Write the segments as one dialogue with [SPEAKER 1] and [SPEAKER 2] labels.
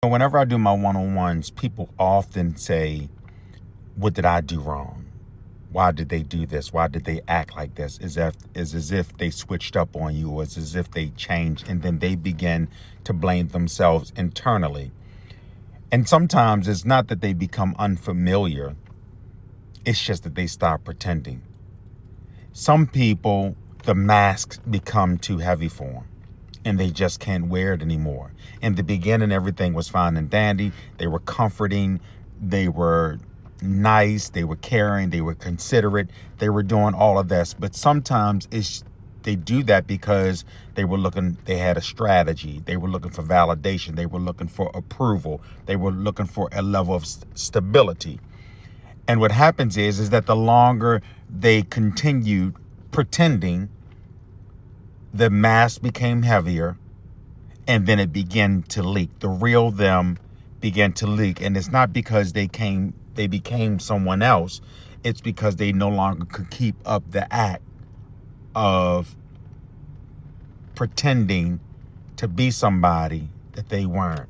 [SPEAKER 1] Whenever I do my one-on-ones, people often say, what did I do wrong? Why did they do this? Why did they act like this? Is as if they switched up on you, or it's as if they changed, and then they begin to blame themselves internally. And sometimes it's not that they become unfamiliar. It's just that they start pretending. Some people, the masks become too heavy for them, and they just can't wear it anymore. In the beginning, everything was fine and dandy. They were comforting. They were nice. They were caring. They were considerate. They were doing all of this. But sometimes they do that because they had a strategy. They were looking for validation. They were looking for approval. They were looking for a level of stability. And what happens is that the longer they continued pretending, the mask became heavier, and then it began to leak. The real them began to leak. And it's not because they became someone else. It's because they no longer could keep up the act of pretending to be somebody that they weren't.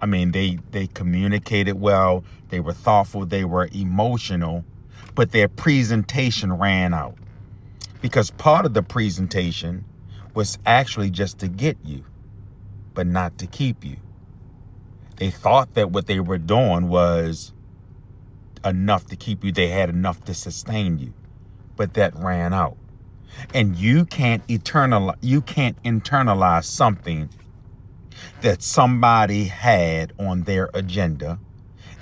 [SPEAKER 1] I mean, they communicated well, they were thoughtful, they were emotional, but their presentation ran out. Because part of the presentation was actually just to get you, but not to keep you. They thought that what they were doing was enough to keep you. They had enough to sustain you, but that ran out. And you can't internalize something that somebody had on their agenda,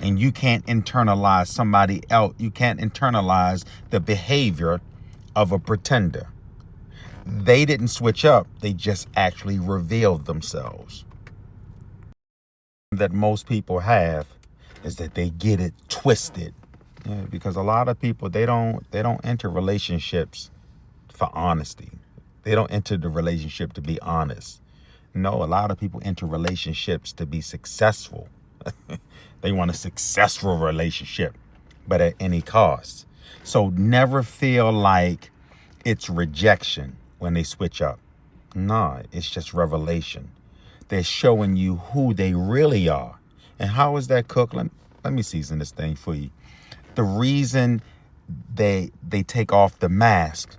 [SPEAKER 1] and you can't internalize somebody else. You can't internalize the behavior of a pretender. They didn't switch up. They just actually revealed themselves. That most people have is that they get it twisted. Yeah, because a lot of people, they don't enter relationships for honesty. They don't enter the relationship to be honest. No, a lot of people enter relationships to be successful. They want a successful relationship, but at any cost. So never feel like it's rejection when they switch up. No, it's just revelation. They're showing you who they really are. And how is that, Cook? Let me season this thing for you. The reason they take off the mask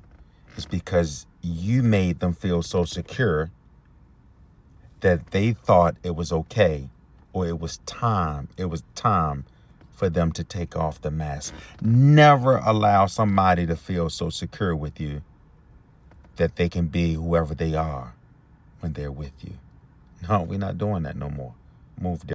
[SPEAKER 1] is because you made them feel so secure that they thought it was okay, or it was time for them to take off the mask. Never allow somebody to feel so secure with you that they can be whoever they are when they're with you. No, we're not doing that no more. Move